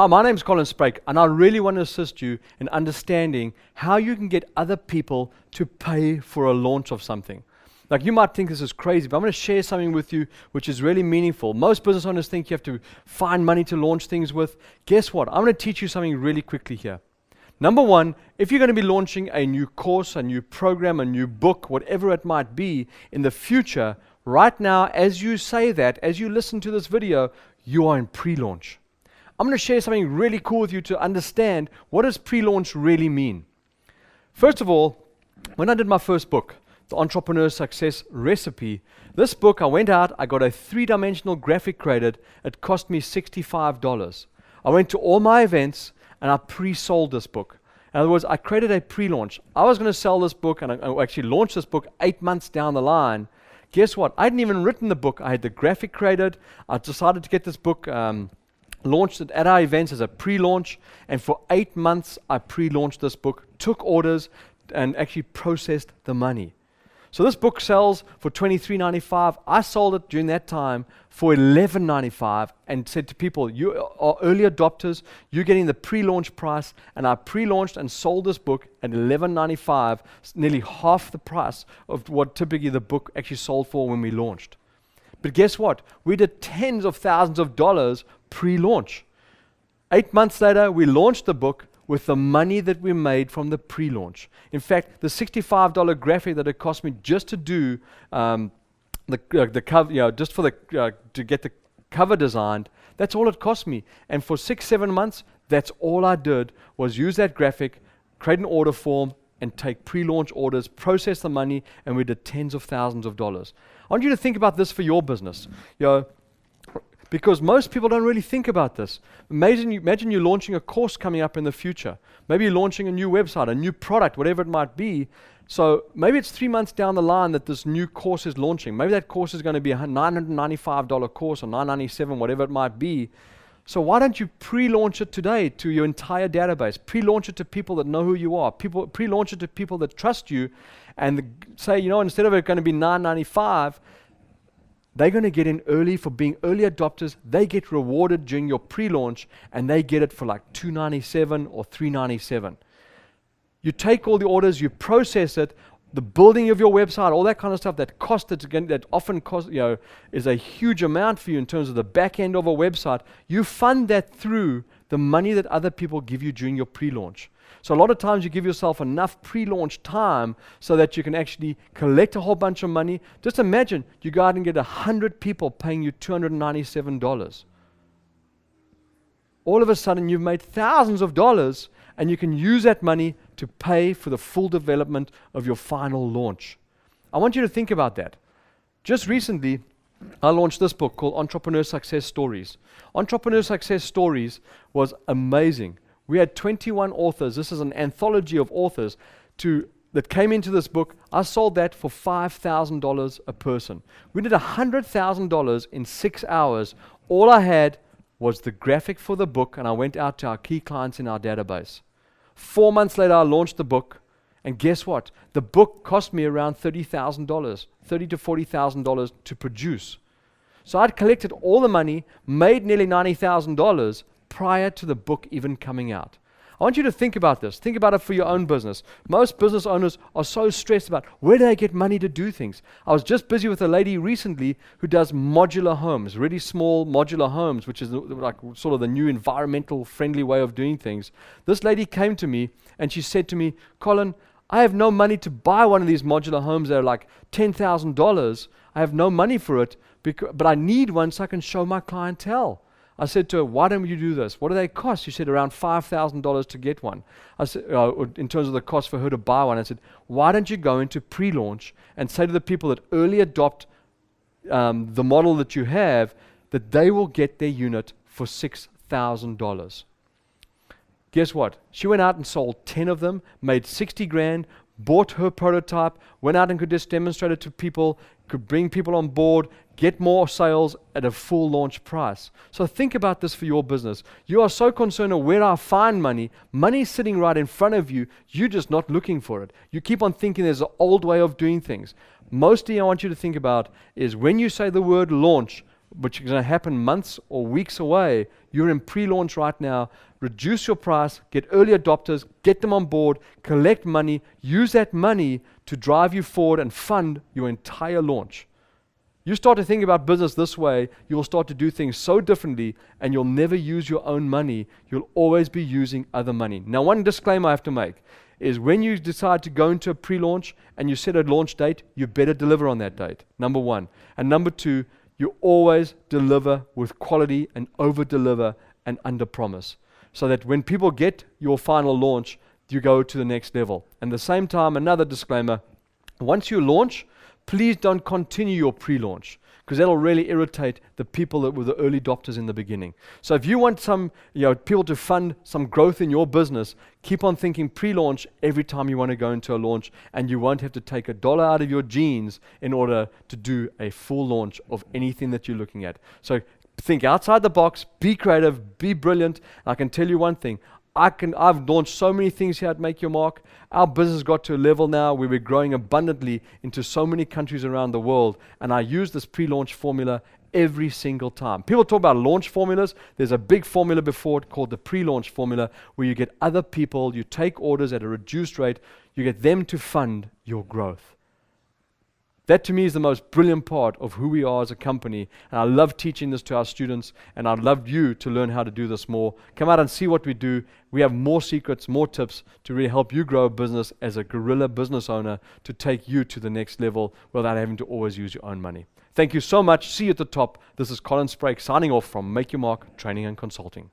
Hi, my name is Colin Sprake, and I really want to assist you in understanding how you can get other people to pay for a launch of something. Like, you might think this is crazy, but I'm going to share something with you which is really meaningful. Most business owners think you have to find money to launch things with. Guess what? I'm going to teach you something really quickly here. Number one, if you're going to be launching a new course, a new program, a new book, whatever it might be in the future, right now, as you say that, as you listen to this video, you are in pre-launch. I'm going to share something really cool with you to understand what does pre-launch really mean. First of all, when I did my first book, The Entrepreneur Success Recipe, this book, I went out, I got a 3-dimensional graphic created. It cost me $65. I went to all my events and I pre-sold this book. In other words, I created a pre-launch. I was going to sell this book and I actually launched this book 8 months down the line. Guess what? I hadn't even written the book. I had the graphic created. I decided to get this book launched it at our events as a pre-launch, and for 8 months I pre-launched this book, took orders, and actually processed the money. So this book sells for $23.95. I sold it during that time for $11.95 and said to people, you are early adopters, you're getting the pre-launch price, and I pre-launched and sold this book at $11.95, nearly half the price of what typically the book actually sold for when we launched. But guess what? We did tens of thousands of dollars pre-launch. 8 months later, we launched the book with the money that we made from the pre-launch. In fact, the $65 graphic that it cost me just to do the cover, just for to get the cover designed, that's all it cost me. And for 6-7 months, that's all I did was use that graphic, create an order form, and take pre-launch orders, process the money, and we did tens of thousands of dollars. I want you to think about this for your business. Because most people don't really think about this. Imagine you're launching a course coming up in the future. Maybe you're launching a new website, a new product, whatever it might be. So maybe it's 3 months down the line that this new course is launching. Maybe that course is going to be a $995 course or $997, whatever it might be. So why don't you pre-launch it today to your entire database? Pre-launch it to people that know who you are. Pre-launch it to people that trust you, and say, instead of it going to be $995, they're going to get in early for being early adopters. They get rewarded during your pre-launch, and they get it for like $297 or $397. You take all the orders, you process it, the building of your website, all that kind of stuff that often costs, is a huge amount for you in terms of the back end of a website. You fund that through the money that other people give you during your pre-launch. So a lot of times you give yourself enough pre-launch time so that you can actually collect a whole bunch of money. Just imagine you go out and get 100 people paying you $297. All of a sudden you've made thousands of dollars, and you can use that money to pay for the full development of your final launch. I want you to think about that. Just recently, I launched this book called Entrepreneur Success Stories. Entrepreneur Success Stories was amazing. We had 21 authors. This is an anthology of authors that came into this book. I sold that for $5,000 a person. We did $100,000 in 6 hours. All I had was the graphic for the book, and I went out to our key clients in our database. 4 months later, I launched the book, and guess what? The book cost me around $30,000, $30,000 to $40,000 to produce. So I'd collected all the money, made nearly $90,000 prior to the book even coming out. I want you to think about this. Think about it for your own business. Most business owners are so stressed about where do they get money to do things. I was just busy with a lady recently who does modular homes, really small modular homes, which is like sort of the new environmental friendly way of doing things. This lady came to me and she said to me, Colin, I have no money to buy one of these modular homes that are like $10,000. I have no money for it, but I need one so I can show my clientele. I said to her, why don't you do this? What do they cost? She said around $5,000 to get one. I said, in terms of the cost for her to buy one. I said, why don't you go into pre-launch and say to the people that early adopt the model that you have, that they will get their unit for $6,000. Guess what? She went out and sold 10 of them, made 60 grand, bought her prototype, went out and could just demonstrate it to people, could bring people on board, get more sales at a full launch price. So think about this for your business. You are so concerned of where I find money. Money is sitting right in front of you. You're just not looking for it. You keep on thinking there's an old way of doing things. Mostly I want you to think about is when you say the word launch, which is going to happen months or weeks away. You're in pre-launch right now. Reduce your price, get early adopters, get them on board, collect money, use that money to drive you forward and fund your entire launch. You start to think about business this way, you'll start to do things so differently, and you'll never use your own money. You'll always be using other money. Now, one disclaimer I have to make is when you decide to go into a pre-launch and you set a launch date, you better deliver on that date, number one. And number two, you always deliver with quality and over-deliver and under-promise, so that when people get your final launch, you go to the next level. And at the same time, another disclaimer, once you launch, please don't continue your pre-launch, because that'll really irritate the people that were the early adopters in the beginning. So if you want some people to fund some growth in your business, keep on thinking pre-launch every time you want to go into a launch, and you won't have to take $1 out of your jeans in order to do a full launch of anything that you're looking at. So think outside the box, be creative, be brilliant. I can tell you one thing. I've launched so many things here at Make Your Mark. Our business got to a level now where we're growing abundantly into so many countries around the world, and I use this pre-launch formula every single time. People talk about launch formulas. There's a big formula before it called the pre-launch formula, where you get other people, you take orders at a reduced rate, you get them to fund your growth. That to me is the most brilliant part of who we are as a company, and I love teaching this to our students, and I'd love you to learn how to do this more. Come out and see what we do. We have more secrets, more tips to really help you grow a business as a guerrilla business owner, to take you to the next level without having to always use your own money. Thank you so much. See you at the top. This is Colin Sprague signing off from Make Your Mark Training and Consulting.